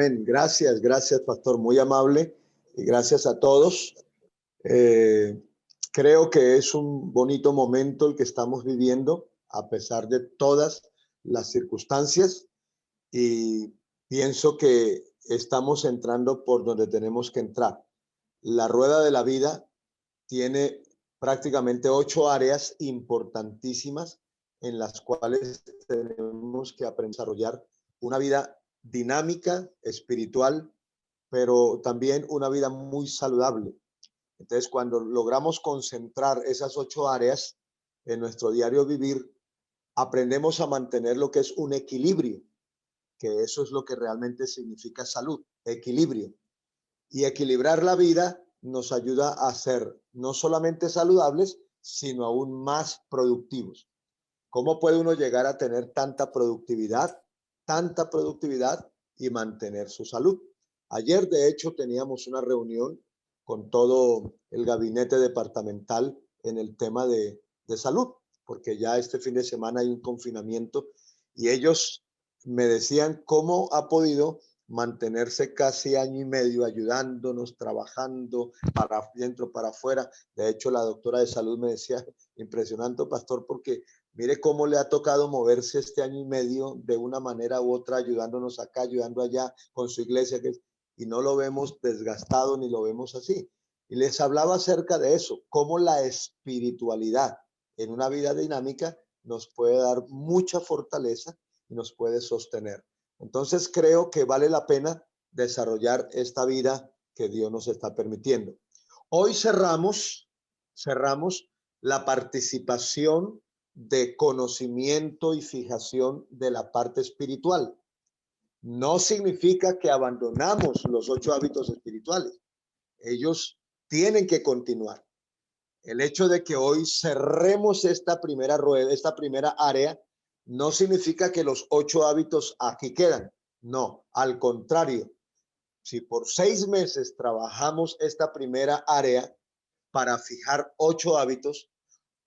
Amén. Gracias, gracias, pastor. Muy amable. Y gracias a todos. Creo que es un bonito momento el que estamos viviendo, a pesar de todas las circunstancias. Y pienso que estamos entrando por donde tenemos que entrar. La rueda de la vida tiene prácticamente 8 áreas importantísimas en las cuales tenemos que aprender a desarrollar una vida dinámica, espiritual, pero también una vida muy saludable. Entonces, cuando logramos concentrar esas 8 áreas en nuestro diario vivir, aprendemos a mantener lo que es un equilibrio, que eso es lo que realmente significa salud, equilibrio. Y equilibrar la vida nos ayuda a ser no solamente saludables, sino aún más productivos. ¿Cómo puede uno llegar a tener tanta productividad y mantener su salud? Ayer, de hecho, teníamos una reunión con todo el gabinete departamental en el tema de salud, porque ya este fin de semana hay un confinamiento y ellos me decían cómo ha podido mantenerse casi año y medio ayudándonos, trabajando para dentro, para afuera. De hecho, la doctora de salud me decía, impresionante, pastor, porque mire cómo le ha tocado moverse este año y medio de una manera u otra, ayudándonos acá, ayudando allá con su iglesia, y no lo vemos desgastado ni lo vemos así. Y les hablaba acerca de eso, cómo la espiritualidad en una vida dinámica nos puede dar mucha fortaleza y nos puede sostener. Entonces creo que vale la pena desarrollar esta vida que Dios nos está permitiendo. Hoy cerramos la participación de conocimiento y fijación de la parte espiritual. No significa que abandonamos los 8 hábitos espirituales. Ellos tienen que continuar. El hecho de que hoy cerremos esta primera rueda, esta primera área, no significa que los 8 hábitos aquí quedan. No, al contrario. Si por 6 meses trabajamos esta primera área para fijar 8 hábitos,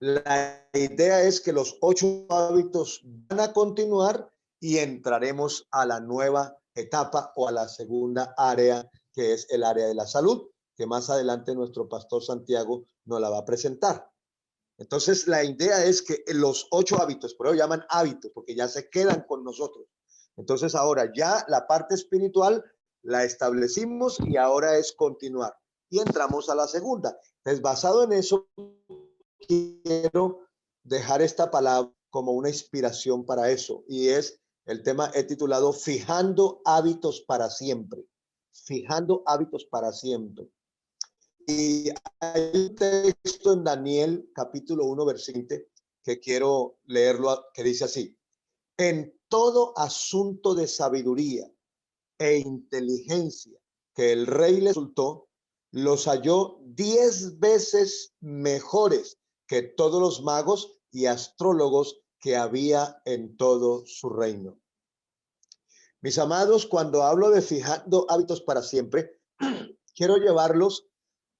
la idea es que los 8 hábitos van a continuar y entraremos a la nueva etapa o a la segunda área, que es el área de la salud, que más adelante nuestro pastor Santiago nos la va a presentar. Entonces, la idea es que los 8 hábitos, por eso llaman hábitos, porque ya se quedan con nosotros. Entonces, ahora ya la parte espiritual la establecimos y ahora es continuar. Y entramos a la segunda. Entonces, basado en eso, quiero dejar esta palabra como una inspiración para eso. Y es el tema, he titulado Fijando hábitos para siempre. Fijando hábitos para siempre. Y hay un texto en Daniel, capítulo 1, versículo 20, que quiero leerlo, que dice así: en todo asunto de sabiduría e inteligencia que el rey le consultó, los halló 10 veces mejores que todos los magos y astrólogos que había en todo su reino. Mis amados, cuando hablo de fijando hábitos para siempre, quiero llevarlos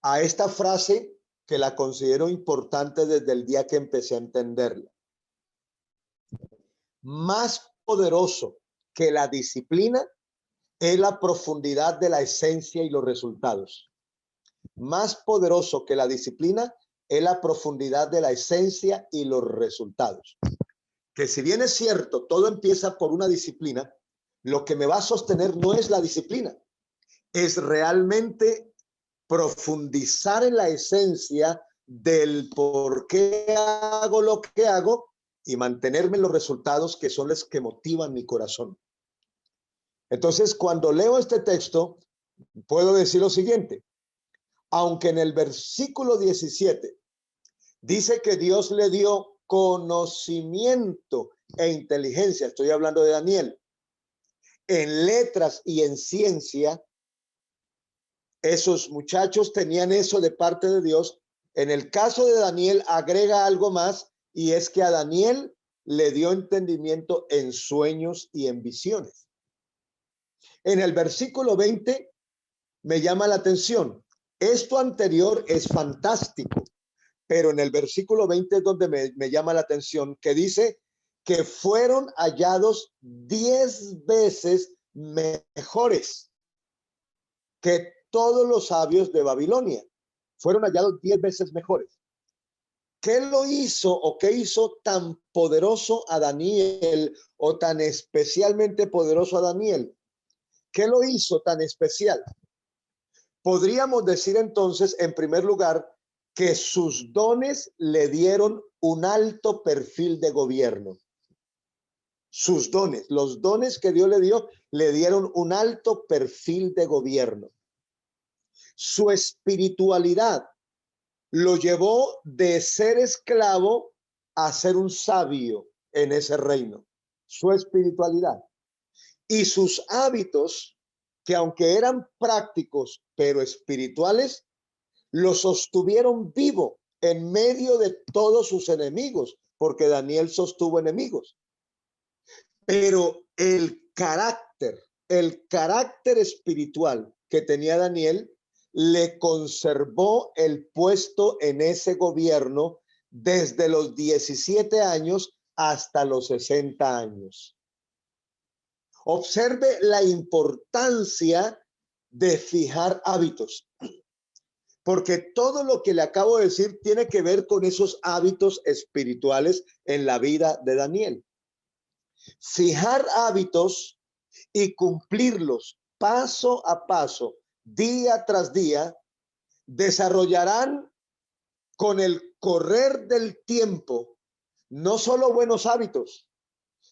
a esta frase que la considero importante desde el día que empecé a entenderla. Más poderoso que la disciplina es la profundidad de la esencia y los resultados. Más poderoso que la disciplina es la profundidad de la esencia y los resultados. Que si bien es cierto, todo empieza por una disciplina, lo que me va a sostener no es la disciplina, es realmente profundizar en la esencia del por qué hago lo que hago y mantenerme en los resultados que son los que motivan mi corazón. Entonces, cuando leo este texto, puedo decir lo siguiente: aunque en el versículo 17 dice que Dios le dio conocimiento e inteligencia, estoy hablando de Daniel, en letras y en ciencia, esos muchachos tenían eso de parte de Dios. En el caso de Daniel agrega algo más, y es que a Daniel le dio entendimiento en sueños y en visiones. En el versículo 20 me llama la atención. Esto anterior es fantástico, pero en el versículo 20 es donde me llama la atención, que dice que fueron hallados 10 veces mejores que todos los sabios de Babilonia. Fueron hallados 10 veces mejores. ¿Qué lo hizo o qué hizo tan poderoso a Daniel o tan especialmente poderoso a Daniel? ¿Qué lo hizo tan especial? Podríamos decir entonces, en primer lugar, que sus dones le dieron un alto perfil de gobierno. Sus dones, los dones que Dios le dio, le dieron un alto perfil de gobierno. Su espiritualidad lo llevó de ser esclavo a ser un sabio en ese reino. Su espiritualidad y sus hábitos, que aunque eran prácticos pero espirituales, lo sostuvieron vivo en medio de todos sus enemigos, porque Daniel sostuvo enemigos. Pero el carácter espiritual que tenía Daniel le conservó el puesto en ese gobierno desde los 17 años hasta los 60 años. Observe la importancia de fijar hábitos, porque todo lo que le acabo de decir tiene que ver con esos hábitos espirituales en la vida de Daniel. Fijar hábitos y cumplirlos paso a paso, día tras día, desarrollarán con el correr del tiempo no solo buenos hábitos,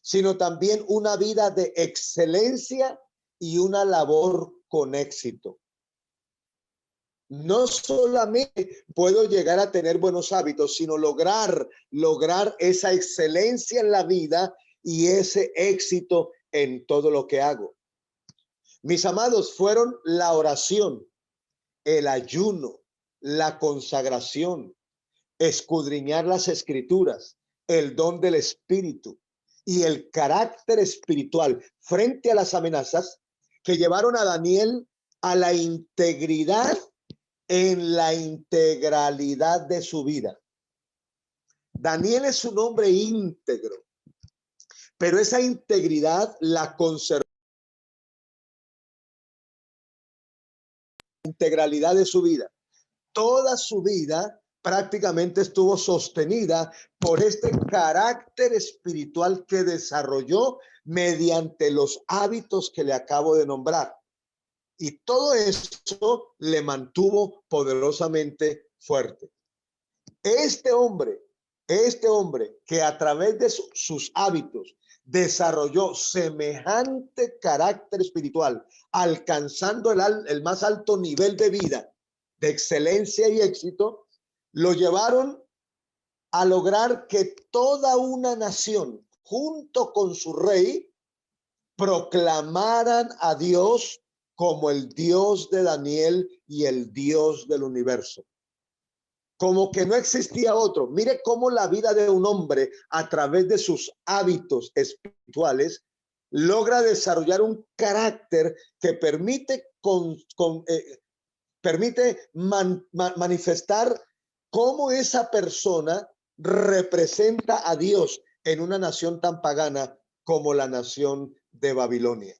sino también una vida de excelencia y una labor con éxito. No solamente puedo llegar a tener buenos hábitos, sino lograr esa excelencia en la vida y ese éxito en todo lo que hago. Mis amados, fueron la oración, el ayuno, la consagración, escudriñar las escrituras, el don del espíritu y el carácter espiritual frente a las amenazas que llevaron a Daniel a la integridad en la integralidad de su vida. Daniel es un hombre íntegro, pero esa integridad la conservó. Integralidad de su vida. Toda su vida prácticamente estuvo sostenida por este carácter espiritual que desarrolló mediante los hábitos que le acabo de nombrar. Y todo eso le mantuvo poderosamente fuerte. Este hombre que a través de sus hábitos desarrolló semejante carácter espiritual, alcanzando el más alto nivel de vida, de excelencia y éxito, lo llevaron a lograr que toda una nación, junto con su rey, proclamaran a Dios como el Dios de Daniel y el Dios del universo. Como que no existía otro. Mire cómo la vida de un hombre, a través de sus hábitos espirituales, logra desarrollar un carácter que permite manifestar cómo esa persona representa a Dios en una nación tan pagana como la nación de Babilonia.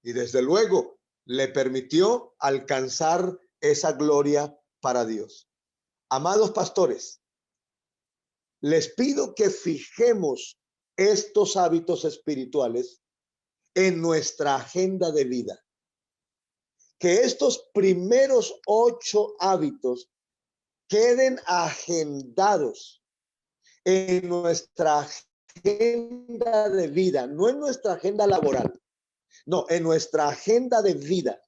Y desde luego le permitió alcanzar esa gloria para Dios. Amados pastores, les pido que fijemos estos hábitos espirituales en nuestra agenda de vida. Que estos primeros 8 hábitos queden agendados en nuestra agenda de vida, no en nuestra agenda laboral, no, en nuestra agenda de vida.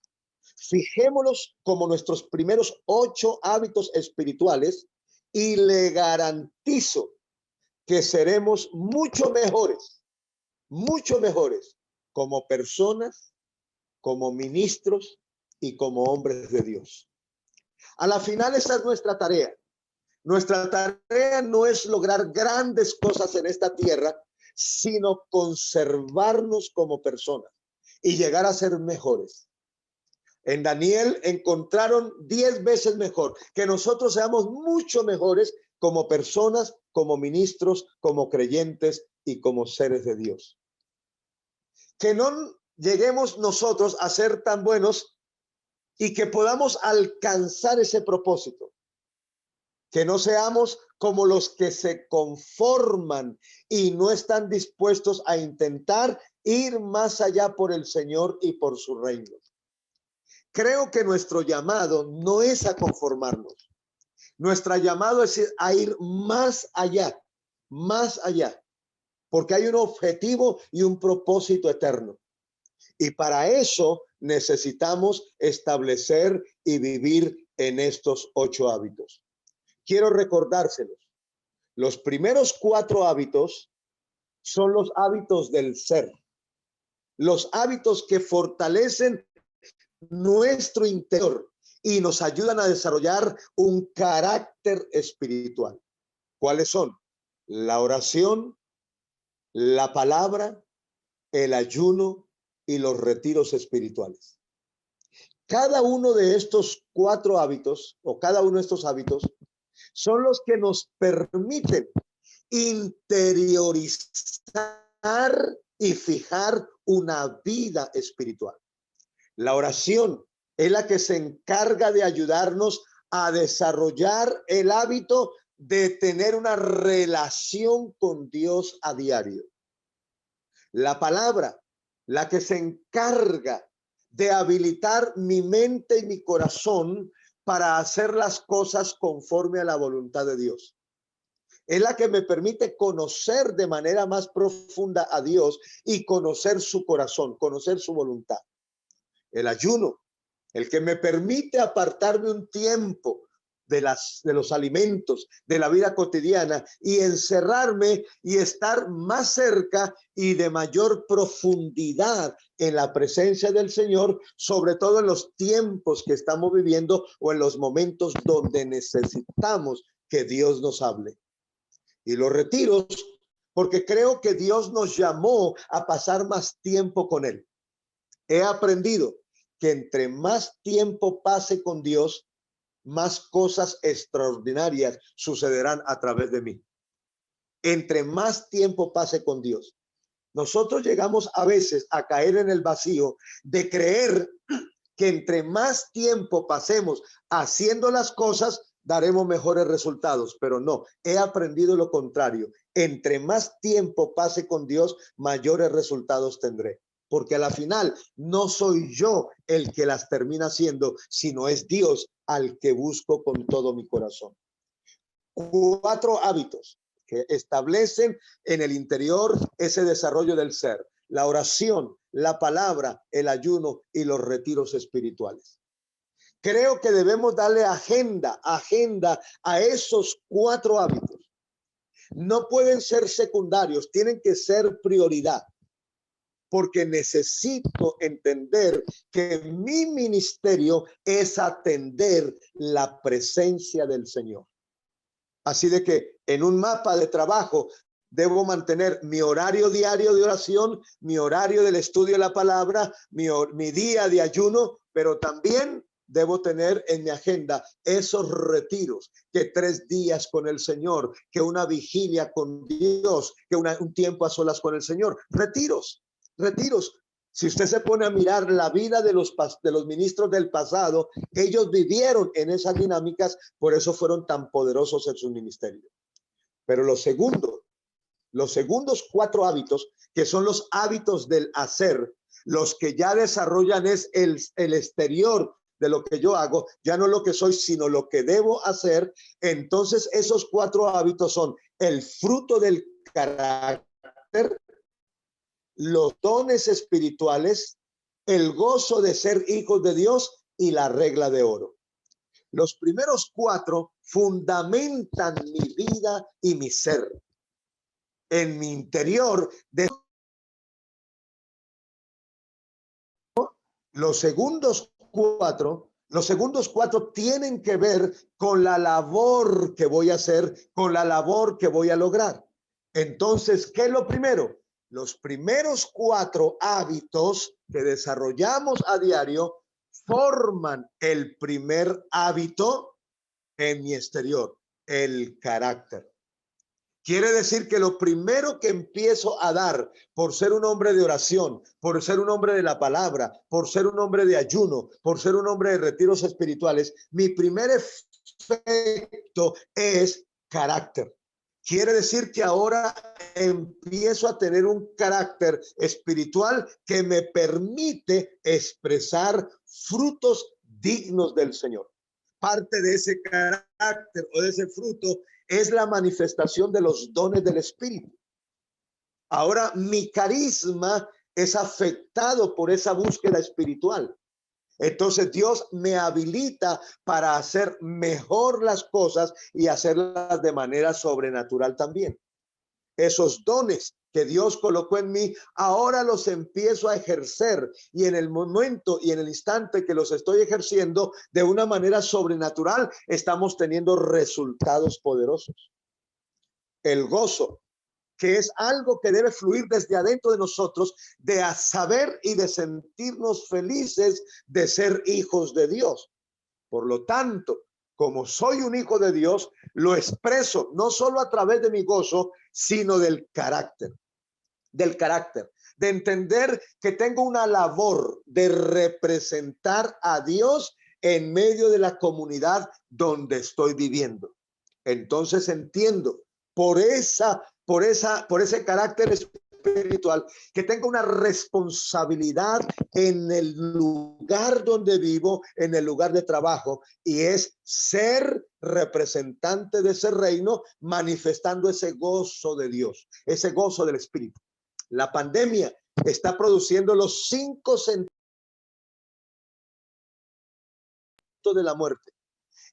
Fijémoslos como nuestros primeros 8 hábitos espirituales y le garantizo que seremos mucho mejores como personas, como ministros y como hombres de Dios. A la final esa es nuestra tarea. Nuestra tarea no es lograr grandes cosas en esta tierra, sino conservarnos como personas y llegar a ser mejores. En Daniel encontraron 10 veces mejor, que nosotros seamos mucho mejores como personas, como ministros, como creyentes y como seres de Dios. Que no lleguemos nosotros a ser tan buenos y que podamos alcanzar ese propósito. Que no seamos como los que se conforman y no están dispuestos a intentar ir más allá por el Señor y por su reino. Creo que nuestro llamado no es a conformarnos. Nuestro llamado es a ir más allá, porque hay un objetivo y un propósito eterno. Y para eso necesitamos establecer y vivir en estos 8 hábitos. Quiero recordárselos. Los primeros 4 hábitos son los hábitos del ser. Los hábitos que fortalecen nuestro interior y nos ayudan a desarrollar un carácter espiritual. ¿Cuáles son? La oración, la palabra, el ayuno y los retiros espirituales. Cada uno de estos 4 hábitos, o cada uno de estos hábitos, son los que nos permiten interiorizar y fijar una vida espiritual. La oración es la que se encarga de ayudarnos a desarrollar el hábito de tener una relación con Dios a diario. La palabra, la que se encarga de habilitar mi mente y mi corazón para hacer las cosas conforme a la voluntad de Dios. Es la que me permite conocer de manera más profunda a Dios y conocer su corazón, conocer su voluntad. El ayuno, el que me permite apartarme un tiempo de los alimentos, de la vida cotidiana y encerrarme y estar más cerca y de mayor profundidad en la presencia del Señor, sobre todo en los tiempos que estamos viviendo o en los momentos donde necesitamos que Dios nos hable. Y los retiros, porque creo que Dios nos llamó a pasar más tiempo con Él. He aprendido que entre más tiempo pase con Dios, más cosas extraordinarias sucederán a través de mí. Entre más tiempo pase con Dios. Nosotros llegamos a veces a caer en el vacío de creer que entre más tiempo pasemos haciendo las cosas, daremos mejores resultados, pero no, he aprendido lo contrario. Entre más tiempo pase con Dios, mayores resultados tendré. Porque a la final no soy yo el que las termina haciendo, sino es Dios al que busco con todo mi corazón. 4 hábitos que establecen en el interior ese desarrollo del ser: la oración, la palabra, el ayuno y los retiros espirituales. Creo que debemos darle agenda a esos 4 hábitos. No pueden ser secundarios, tienen que ser prioridad. Porque necesito entender que mi ministerio es atender la presencia del Señor. Así de que en un mapa de trabajo debo mantener mi horario diario de oración, mi horario del estudio de la palabra, mi día de ayuno, pero también debo tener en mi agenda esos retiros, que 3 días con el Señor, que una vigilia con Dios, que un tiempo a solas con el Señor. Retiros. Si usted se pone a mirar la vida de los ministros del pasado, ellos vivieron en esas dinámicas, por eso fueron tan poderosos en su ministerio. Pero los segundos 4 hábitos, que son los hábitos del hacer, los que ya desarrollan es el exterior de lo que yo hago, ya no lo que soy, sino lo que debo hacer. Entonces esos 4 hábitos son el fruto del carácter, los dones espirituales, el gozo de ser hijos de Dios y la regla de oro. Los primeros 4 fundamentan mi vida y mi ser. En mi interior, los segundos 4 tienen que ver con la labor que voy a hacer, con la labor que voy a lograr. Entonces, ¿qué es lo primero? Los primeros 4 hábitos que desarrollamos a diario forman el primer hábito en mi exterior, el carácter. Quiere decir que lo primero que empiezo a dar por ser un hombre de oración, por ser un hombre de la palabra, por ser un hombre de ayuno, por ser un hombre de retiros espirituales, mi primer efecto es carácter. Quiere decir que ahora empiezo a tener un carácter espiritual que me permite expresar frutos dignos del Señor. Parte de ese carácter o de ese fruto es la manifestación de los dones del Espíritu. Ahora mi carisma es afectado por esa búsqueda espiritual. Entonces Dios me habilita para hacer mejor las cosas y hacerlas de manera sobrenatural también. Esos dones que Dios colocó en mí, ahora los empiezo a ejercer, y en el momento y en el instante que los estoy ejerciendo de una manera sobrenatural, estamos teniendo resultados poderosos. El gozo, que es algo que debe fluir desde adentro de nosotros, de a saber y de sentirnos felices de ser hijos de Dios. Por lo tanto, como soy un hijo de Dios, lo expreso no solo a través de mi gozo, sino del carácter, de entender que tengo una labor de representar a Dios en medio de la comunidad donde estoy viviendo. Entonces entiendo por ese carácter espiritual que tengo una responsabilidad en el lugar donde vivo, en el lugar de trabajo, y es ser representante de ese reino, manifestando ese gozo de Dios, ese gozo del Espíritu. La pandemia está produciendo los 5 sentidos de la muerte.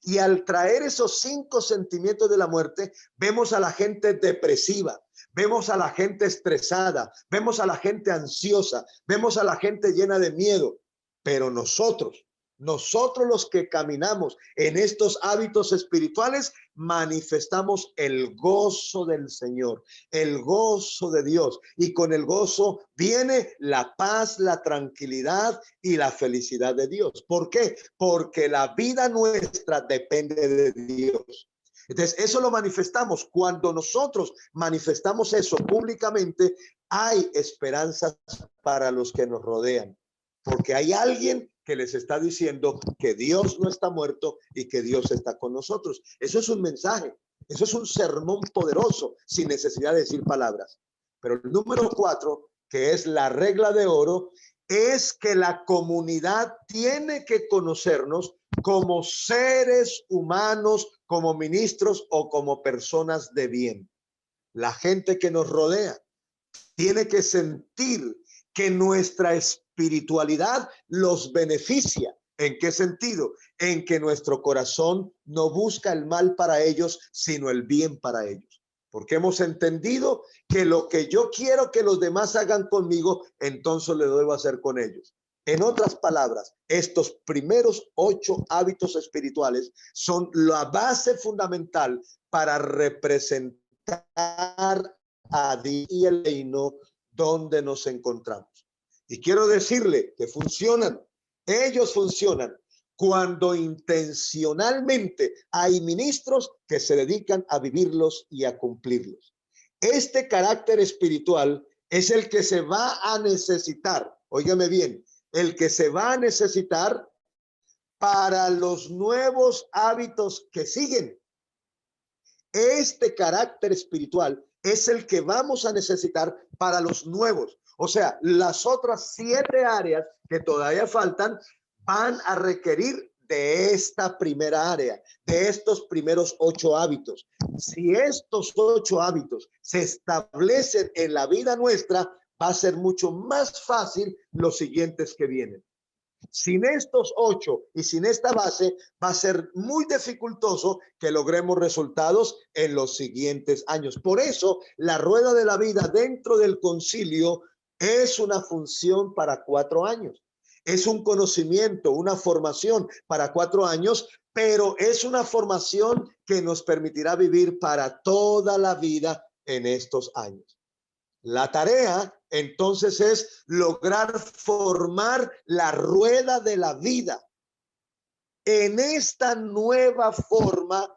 Y al traer esos 5 sentimientos de la muerte, vemos a la gente depresiva, vemos a la gente estresada, vemos a la gente ansiosa, vemos a la gente llena de miedo. Pero nosotros los que caminamos en estos hábitos espirituales, manifestamos el gozo del Señor, el gozo de Dios. Y con el gozo viene la paz, la tranquilidad y la felicidad de Dios. ¿Por qué? Porque la vida nuestra depende de Dios. Entonces, eso lo manifestamos. Cuando nosotros manifestamos eso públicamente, hay esperanzas para los que nos rodean, porque hay alguien que les está diciendo que Dios no está muerto y que Dios está con nosotros. Eso es un mensaje, eso es un sermón poderoso, sin necesidad de decir palabras. Pero el número 4, que es la regla de oro, es que la comunidad tiene que conocernos como seres humanos, como ministros o como personas de bien. La gente que nos rodea tiene que sentir que nuestra espiritualidad los beneficia. ¿En qué sentido? En que nuestro corazón no busca el mal para ellos, sino el bien para ellos. Porque hemos entendido que lo que yo quiero que los demás hagan conmigo, entonces lo debo hacer con ellos. En otras palabras, estos primeros 8 hábitos espirituales son la base fundamental para representar a Dios y el reino donde nos encontramos. Y quiero decirle que funcionan. Ellos funcionan cuando intencionalmente hay ministros que se dedican a vivirlos y a cumplirlos. Este carácter espiritual es el que se va a necesitar, óigame bien, el que se va a necesitar para los nuevos hábitos que siguen. Este carácter espiritual es el que vamos a necesitar para los nuevos. O sea, las otras 7 áreas que todavía faltan van a requerir de esta primera área, de estos primeros 8 hábitos. Si estos 8 hábitos se establecen en la vida nuestra, va a ser mucho más fácil los siguientes que vienen. Sin estos 8 y sin esta base, va a ser muy dificultoso que logremos resultados en los siguientes años. Por eso, la rueda de la vida dentro del concilio es una función para 4 años. Es un conocimiento, una formación para 4 años, pero es una formación que nos permitirá vivir para toda la vida en estos años. La tarea entonces es lograr formar la rueda de la vida en esta nueva forma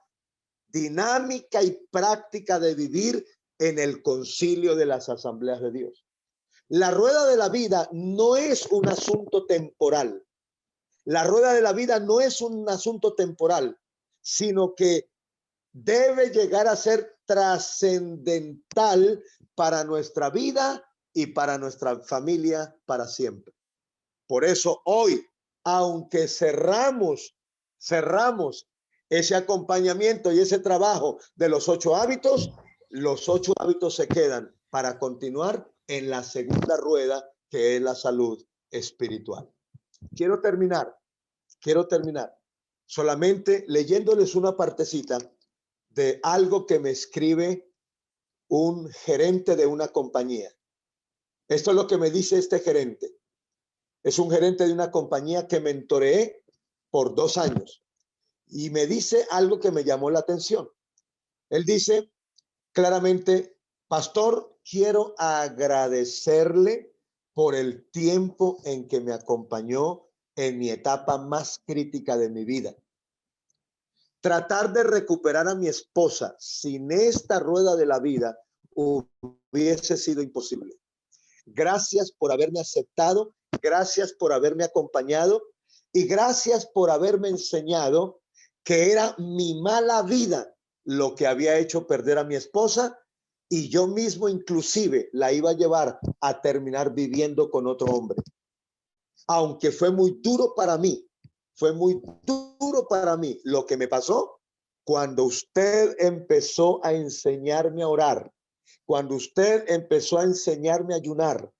dinámica y práctica de vivir en el concilio de las asambleas de Dios. La rueda de la vida no es un asunto temporal. La rueda de la vida no es un asunto temporal, sino que debe llegar a ser trascendental para nuestra vida y para nuestra familia para siempre. Por eso hoy, aunque cerramos ese acompañamiento y ese trabajo de los 8 hábitos, los 8 hábitos se quedan para continuar en la segunda rueda, que es la salud espiritual. Quiero terminar solamente leyéndoles una partecita de algo que me escribe un gerente de una compañía. Esto es lo que me dice este gerente. Es un gerente de una compañía que mentoreé por 2 años y me dice algo que me llamó la atención. Él dice claramente: pastor, quiero agradecerle por el tiempo en que me acompañó en mi etapa más crítica de mi vida. Tratar de recuperar a mi esposa sin esta rueda de la vida hubiese sido imposible. Gracias por haberme aceptado, gracias por haberme acompañado y gracias por haberme enseñado que era mi mala vida lo que había hecho perder a mi esposa, y yo mismo inclusive la iba a llevar a terminar viviendo con otro hombre. Aunque fue muy duro para mí, lo que me pasó cuando usted empezó a enseñarme a orar, cuando usted empezó a enseñarme a ayunar,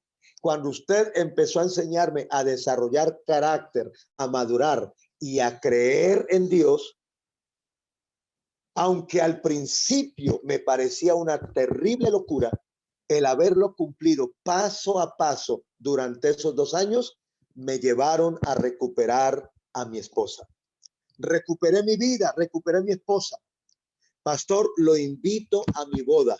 cuando usted empezó a enseñarme a desarrollar carácter, a madurar y a creer en Dios. Aunque al principio me parecía una terrible locura, el haberlo cumplido paso a paso durante esos 2 años me llevaron a recuperar a mi esposa. Recuperé mi vida, recuperé mi esposa. Pastor, lo invito a mi boda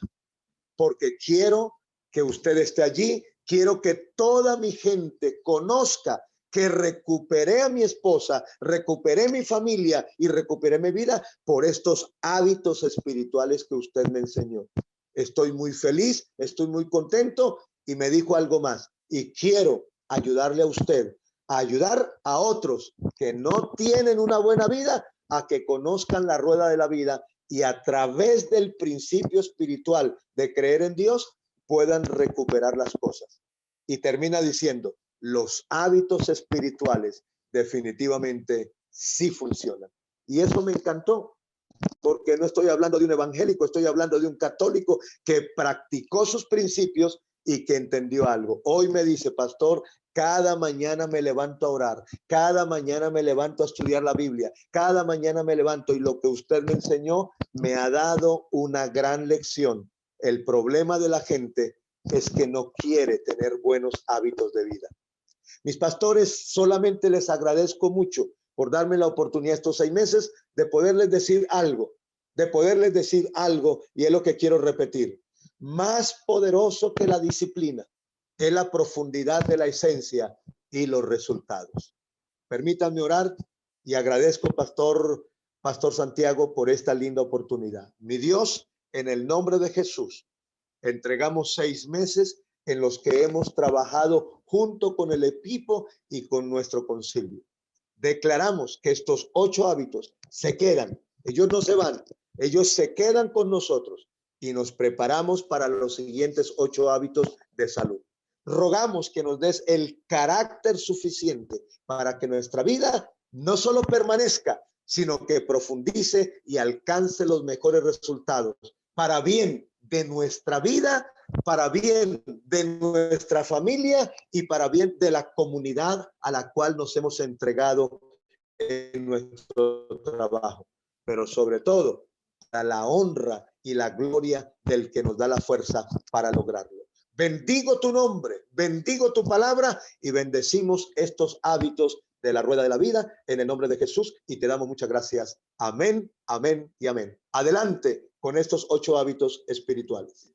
porque quiero que usted esté allí. Quiero que toda mi gente conozca que recuperé a mi esposa, recuperé mi familia y recuperé mi vida por estos hábitos espirituales que usted me enseñó. Estoy muy feliz, estoy muy contento, y me dijo algo más: y quiero ayudarle a usted a ayudar a otros que no tienen una buena vida a que conozcan la rueda de la vida y a través del principio espiritual de creer en Dios puedan recuperar las cosas. Y termina diciendo: los hábitos espirituales definitivamente sí funcionan. Y eso me encantó, porque no estoy hablando de un evangélico, estoy hablando de un católico que practicó sus principios y que entendió algo. Hoy me dice: pastor, cada mañana me levanto a orar, cada mañana me levanto a estudiar la Biblia, cada mañana me levanto, y lo que usted me enseñó me ha dado una gran lección. El problema de la gente es que no quiere tener buenos hábitos de vida. Mis pastores, solamente les agradezco mucho por darme la oportunidad estos 6 meses de poderles decir algo, y es lo que quiero repetir. Más poderoso que la disciplina es la profundidad de la esencia y los resultados. Permítanme orar y agradezco, Pastor Santiago, por esta linda oportunidad. Mi Dios, en el nombre de Jesús, entregamos 6 meses en los que hemos trabajado junto con el equipo y con nuestro concilio. Declaramos que estos 8 hábitos se quedan, ellos no se van, ellos se quedan con nosotros, y nos preparamos para los siguientes 8 hábitos de salud. Rogamos que nos des el carácter suficiente para que nuestra vida no solo permanezca, sino que profundice y alcance los mejores resultados para bien de nuestra vida, para bien de nuestra familia y para bien de la comunidad a la cual nos hemos entregado en nuestro trabajo. Pero sobre todo, para la honra y la gloria del que nos da la fuerza para lograrlo. Bendigo tu nombre, bendigo tu palabra y bendecimos estos hábitos de la rueda de la vida en el nombre de Jesús, y te damos muchas gracias. Amén, amén y amén. Adelante con estos 8 hábitos espirituales.